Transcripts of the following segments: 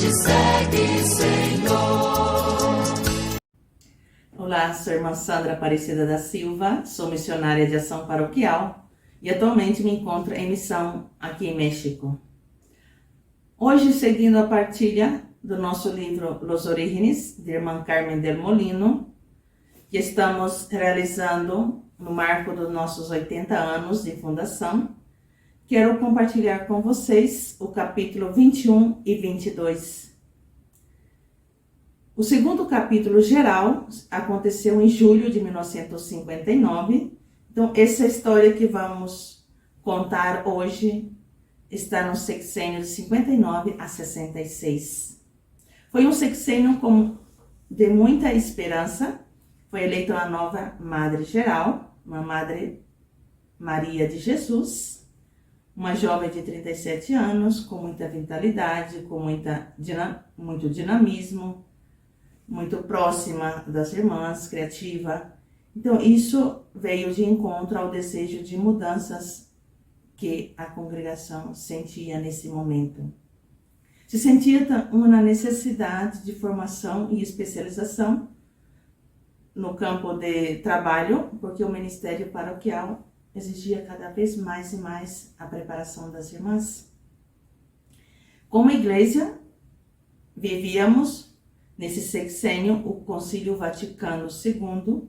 te segue, Senhor. Olá, sou a irmã Sandra Aparecida da Silva, sou missionária de ação paroquial e atualmente me encontro em missão aqui em México. Hoje, seguindo a partilha do nosso livro Los Orígenes, de irmã Carmen del Molino, que estamos realizando no marco dos nossos 80 anos de fundação, quero compartilhar com vocês o capítulo 21 e 22. O segundo capítulo geral aconteceu em julho de 1959. Então, essa história que vamos contar hoje está no sexênio de 59 a 66. Foi um sexênio de muita esperança. Foi eleita uma nova Madre Geral, uma Madre Maria de Jesus, uma jovem de 37 anos, com muita vitalidade, com muito dinamismo, muito próxima das irmãs, criativa. Então, isso veio de encontro ao desejo de mudanças que a congregação sentia nesse momento. Se sentia uma necessidade de formação e especialização no campo de trabalho, porque o ministério paroquial exigia cada vez mais e mais a preparação das irmãs. Como igreja, vivíamos nesse sexênio o Concílio Vaticano II,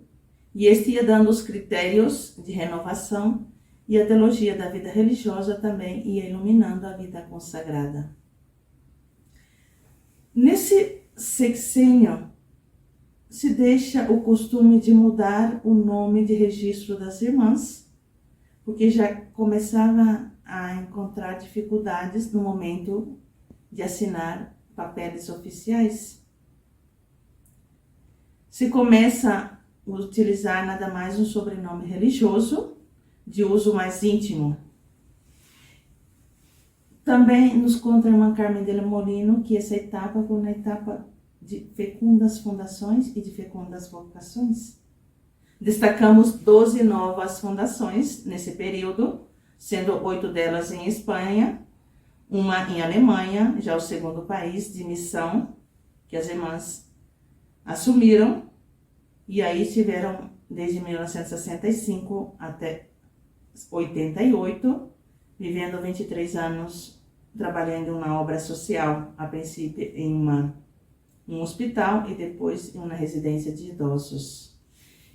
e este ia dando os critérios de renovação, e a teologia da vida religiosa também ia iluminando a vida consagrada. Nesse sexênio, se deixa o costume de mudar o nome de registro das irmãs, porque já começava a encontrar dificuldades no momento de assinar papéis oficiais. Se começa a utilizar nada mais um sobrenome religioso, de uso mais íntimo. Também nos conta a irmã Carmen del Molino que essa etapa foi uma etapa de fecundas fundações e de fecundas vocações. Destacamos 12 novas fundações nesse período, sendo 8 delas em Espanha, uma em Alemanha, já o segundo país de missão que as irmãs assumiram, e aí tiveram desde 1965 até 88, vivendo 23 anos trabalhando na obra social, a princípio em um hospital e depois em uma residência de idosos.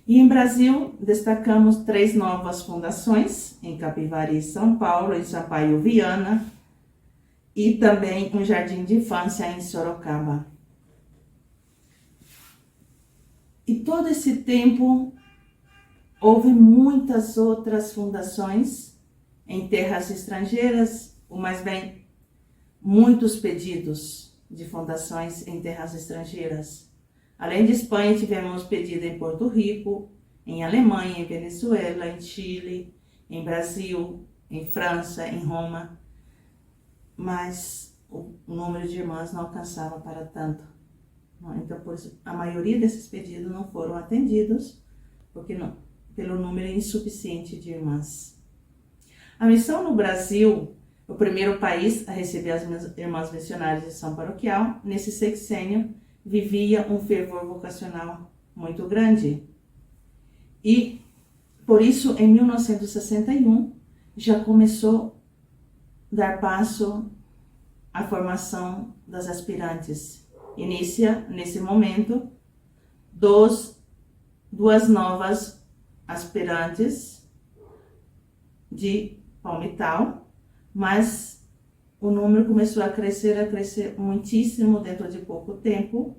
E em Brasil, destacamos 3 novas fundações, em Capivari, São Paulo, em Sampaio, Viana, e também um jardim de infância em Sorocaba. E todo esse tempo, houve muitas outras fundações em terras estrangeiras, ou mais bem, muitos pedidos de fundações em terras estrangeiras. Além de Espanha, tivemos pedido em Porto Rico, em Alemanha, em Venezuela, em Chile, em Brasil, em França, em Roma, mas o número de irmãs não alcançava para tanto. Então, por isso, a maioria desses pedidos não foram atendidos, porque não, pelo número insuficiente de irmãs. A missão no Brasil, o primeiro país a receber as irmãs missionárias de ação paroquial, nesse sexênio, vivia um fervor vocacional muito grande. E, por isso, em 1961, já começou a dar passo à formação das aspirantes. Inicia, nesse momento, duas novas aspirantes de Palmital, mas o número começou a crescer muitíssimo dentro de pouco tempo,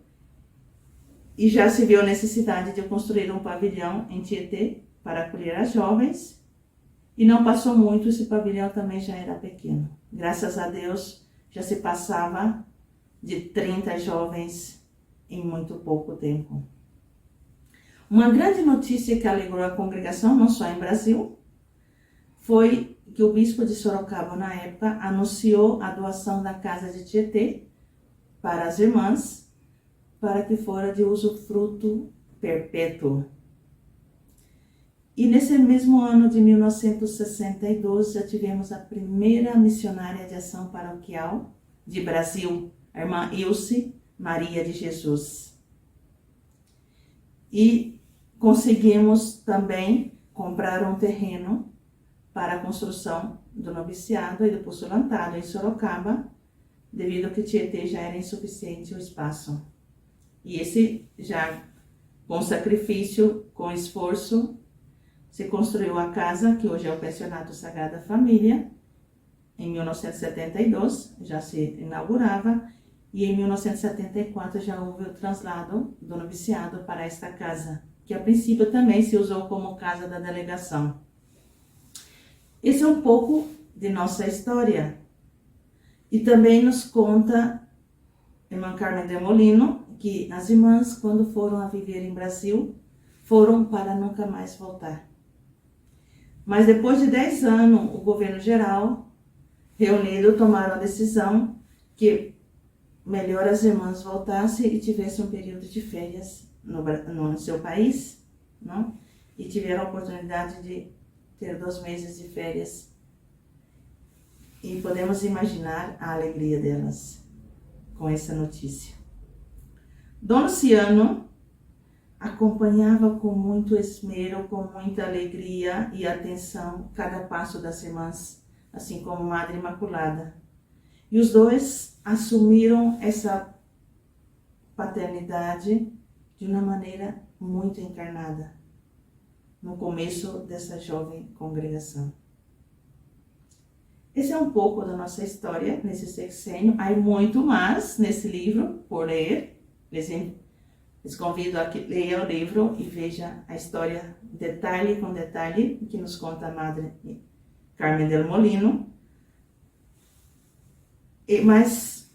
e já se viu a necessidade de construir um pavilhão em Tietê para acolher as jovens, e não passou muito, esse pavilhão também já era pequeno. Graças a Deus, já se passava de 30 jovens em muito pouco tempo. Uma grande notícia que alegrou a congregação, não só em Brasil, foi que o bispo de Sorocaba, na época, anunciou a doação da casa de Tietê para as irmãs, para que fora de usufruto perpétuo. E nesse mesmo ano de 1962, já tivemos a primeira missionária de ação paroquial de Brasil, a irmã Ilse Maria de Jesus. E conseguimos também comprar um terreno para a construção do noviciado e do postulantado em Sorocaba, devido ao que Tietê já era insuficiente o espaço. E esse já, com sacrifício, com esforço, se construiu a casa, que hoje é o Pensionato Sagrada Família. Em 1972 já se inaugurava e em 1974 já houve o traslado do noviciado para esta casa, que a princípio também se usou como casa da delegação. Esse é um pouco de nossa história. E também nos conta a irmã Carmen de Molino que as irmãs, quando foram a viver em Brasil, foram para nunca mais voltar. Mas depois de 10 anos, o governo geral, reunido, tomaram a decisão que melhor as irmãs voltassem e tivessem um período de férias no seu país, não? E tiveram a oportunidade de ter 2 meses de férias. E podemos imaginar a alegria delas com essa notícia. Dom Luciano acompanhava com muito esmero, com muita alegria e atenção cada passo das irmãs, assim como Madre Imaculada. E os dois assumiram essa paternidade de uma maneira muito encarnada, no começo dessa jovem congregação. Esse é um pouco da nossa história nesse sexênio. Há muito mais nesse livro por ler. Les convido a que leia o livro e veja a história detalhe com detalhe que nos conta a Madre Carmen del Molino. Mas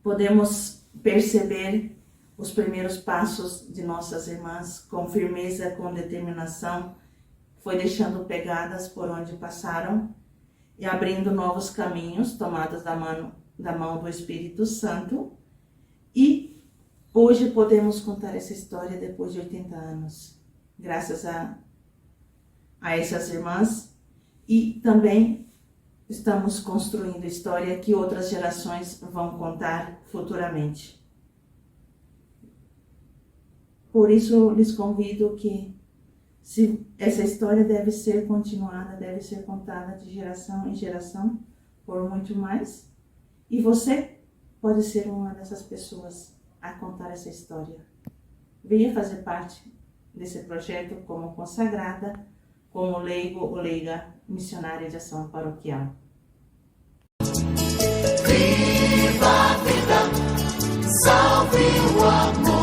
podemos perceber os primeiros passos de nossas irmãs com firmeza, com determinação, foi deixando pegadas por onde passaram e abrindo novos caminhos, tomadas da mão do Espírito Santo. E hoje podemos contar essa história depois de 80 anos, graças a essas irmãs, e também estamos construindo história que outras gerações vão contar futuramente. Por isso, lhes convido que essa história deve ser continuada, deve ser contada de geração em geração, por muito mais. E você pode ser uma dessas pessoas a contar essa história. Venha fazer parte desse projeto como consagrada, como leigo ou leiga missionária de ação paroquial. Viva a vida, salve o amor.